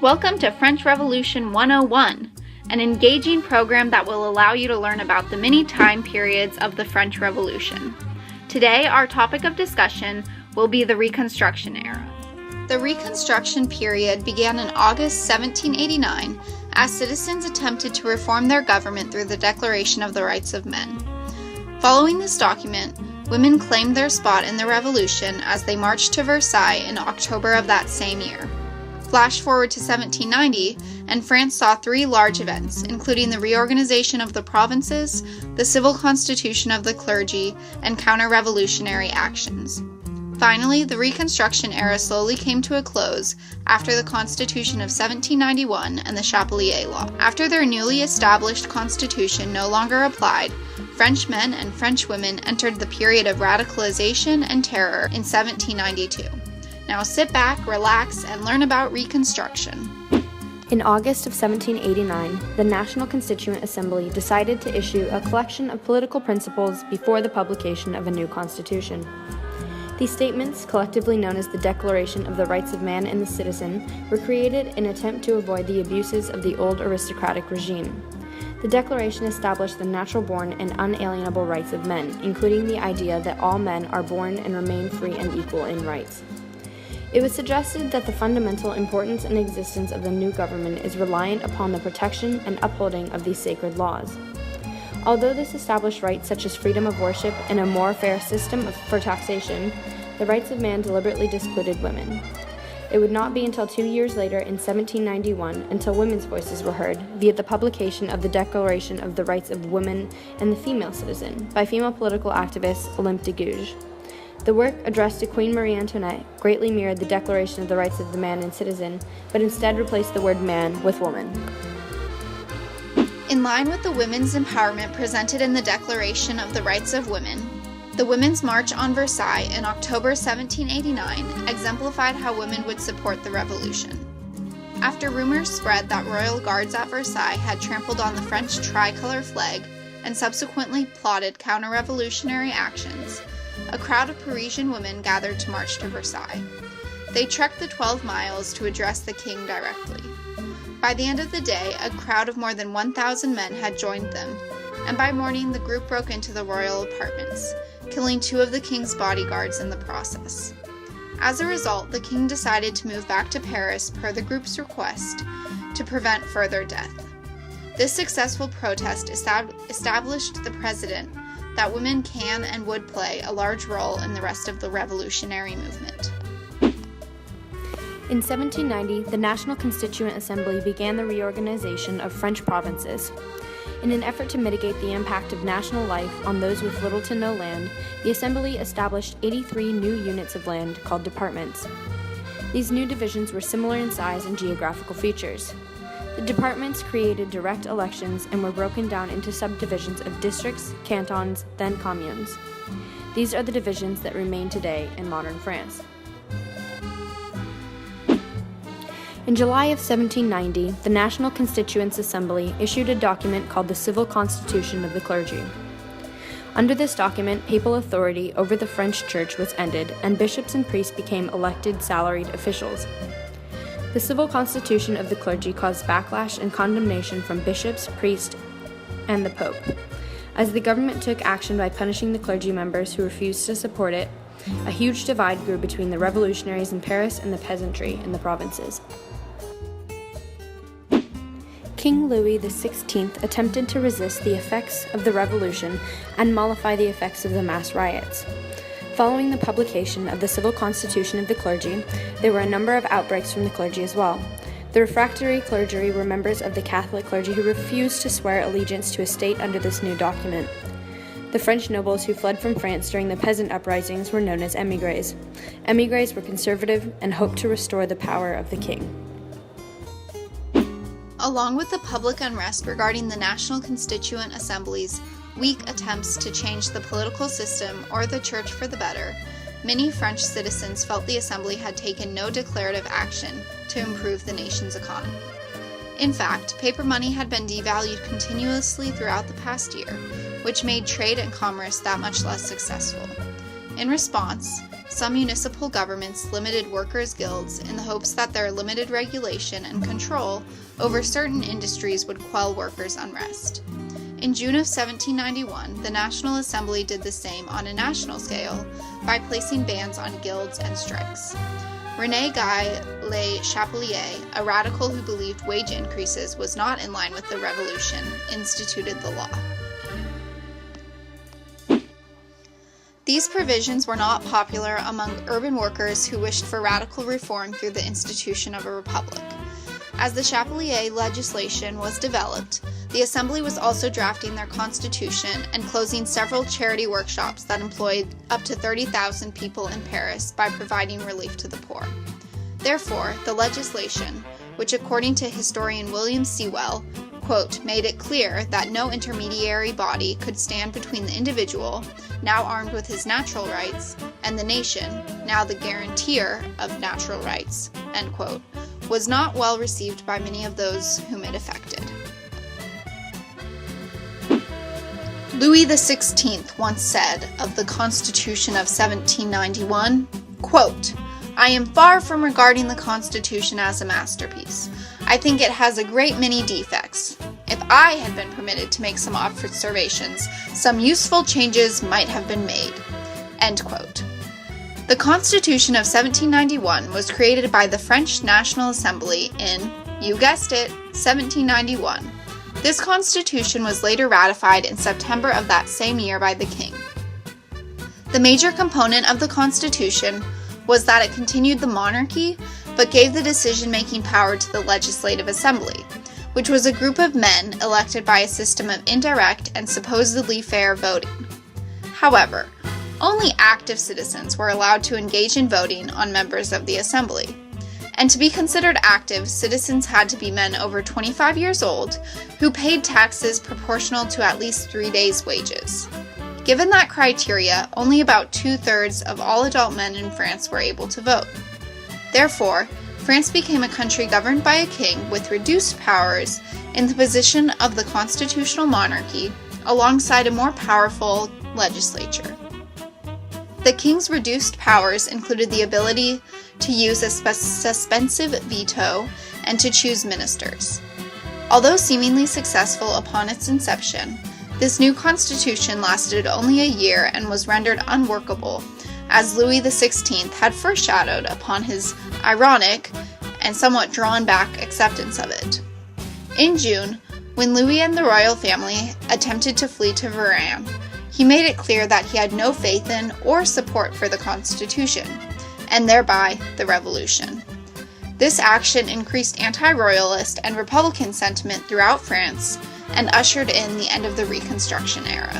Welcome to French Revolution 101, an engaging program that will allow you to learn about the many time periods of the French Revolution. Today, our topic of discussion will be the Reconstruction era. The Reconstruction period began in August 1789 as citizens attempted to reform their government through the Declaration of the Rights of Men. Following this document, women claimed their spot in the revolution as they marched to Versailles in October of that same year. Flash forward to 1790, and France saw three large events, including the reorganization of the provinces, the civil constitution of the clergy, and counter-revolutionary actions. Finally, the Reconstruction era slowly came to a close after the Constitution of 1791 and the Chapelier Law. After their newly established constitution no longer applied, French men and French women entered the period of radicalization and terror in 1792. Now sit back, relax, and learn about Reconstruction. In August of 1789, the National Constituent Assembly decided to issue a collection of political principles before the publication of a new constitution. These statements, collectively known as the Declaration of the Rights of Man and the Citizen, were created in an attempt to avoid the abuses of the old aristocratic regime. The Declaration established the natural-born and unalienable rights of men, including the idea that all men are born and remain free and equal in rights. It was suggested that the fundamental importance and existence of the new government is reliant upon the protection and upholding of these sacred laws. Although this established rights such as freedom of worship and a more fair system for taxation, the rights of man deliberately excluded women. It would not be until 2 years later in 1791 until women's voices were heard via the publication of the Declaration of the Rights of Women and the Female Citizen by female political activist Olympe de Gouges. The work, addressed to Queen Marie Antoinette, greatly mirrored the Declaration of the Rights of the Man and Citizen, but instead replaced the word man with woman. In line with the women's empowerment presented in the Declaration of the Rights of Women, the Women's March on Versailles in October 1789 exemplified how women would support the revolution. After rumors spread that royal guards at Versailles had trampled on the French tricolor flag and subsequently plotted counter-revolutionary actions, a crowd of Parisian women gathered to march to Versailles. They trekked the 12 miles to address the king directly. By the end of the day, a crowd of more than 1,000 men had joined them, and by morning the group broke into the royal apartments, killing 2 of the king's bodyguards in the process. As a result, the king decided to move back to Paris per the group's request to prevent further death. This successful protest established the precedent that women can and would play a large role in the rest of the revolutionary movement. In 1790, the National Constituent Assembly began the reorganization of French provinces. In an effort to mitigate the impact of national life on those with little to no land, the Assembly established 83 new units of land called departments. These new divisions were similar in size and geographical features. The departments created direct elections and were broken down into subdivisions of districts, cantons, then communes. These are the divisions that remain today in modern France. In July of 1790, the National Constituent Assembly issued a document called the Civil Constitution of the Clergy. Under this document, papal authority over the French Church was ended, and bishops and priests became elected salaried officials. The Civil Constitution of the Clergy caused backlash and condemnation from bishops, priests, and the Pope. As the government took action by punishing the clergy members who refused to support it, a huge divide grew between the revolutionaries in Paris and the peasantry in the provinces. King Louis XVI attempted to resist the effects of the revolution and mollify the effects of the mass riots. Following the publication of the Civil Constitution of the Clergy, there were a number of outbreaks from the clergy as well. The refractory clergy were members of the Catholic clergy who refused to swear allegiance to a state under this new document. The French nobles who fled from France during the peasant uprisings were known as émigrés. Émigrés were conservative and hoped to restore the power of the king. Along with the public unrest regarding the National Constituent Assembly's weak attempts to change the political system or the church for the better, many French citizens felt the Assembly had taken no declarative action to improve the nation's economy. In fact, paper money had been devalued continuously throughout the past year, which made trade and commerce that much less successful. In response, some municipal governments limited workers' guilds in the hopes that their limited regulation and control over certain industries would quell workers' unrest. In June of 1791, the National Assembly did the same on a national scale by placing bans on guilds and strikes. René Guy Le Chapelier, a radical who believed wage increases was not in line with the Revolution, instituted the law. These provisions were not popular among urban workers who wished for radical reform through the institution of a republic. As the Chapelier legislation was developed, the Assembly was also drafting their constitution and closing several charity workshops that employed up to 30,000 people in Paris by providing relief to the poor. Therefore, the legislation, which according to historian William Sewell, quote, made it clear that no intermediary body could stand between the individual, now armed with his natural rights, and the nation, now the guarantor of natural rights, end quote, was not well received by many of those whom it affected. Louis XVI once said of the Constitution of 1791, quote, I am far from regarding the Constitution as a masterpiece. I think it has a great many defects. If I had been permitted to make some observations, some useful changes might have been made. End quote. The Constitution of 1791 was created by the French National Assembly in, you guessed it, 1791. This constitution was later ratified in September of that same year by the king. The major component of the Constitution was that it continued the monarchy, but gave the decision-making power to the Legislative Assembly, which was a group of men elected by a system of indirect and supposedly fair voting. However, only active citizens were allowed to engage in voting on members of the Assembly. And to be considered active, citizens had to be men over 25 years old who paid taxes proportional to at least 3 days' wages. Given that criteria, only about 2/3 of all adult men in France were able to vote. Therefore, France became a country governed by a king with reduced powers in the position of the constitutional monarchy, alongside a more powerful legislature. The king's reduced powers included the ability to use a suspensive veto and to choose ministers. Although seemingly successful upon its inception, this new constitution lasted only a year and was rendered unworkable, as Louis XVI had foreshadowed upon his ironic and somewhat drawn-back acceptance of it. In June, when Louis and the royal family attempted to flee to Varennes, he made it clear that he had no faith in or support for the Constitution, and thereby the Revolution. This action increased anti-royalist and Republican sentiment throughout France and ushered in the end of the Reconstruction era.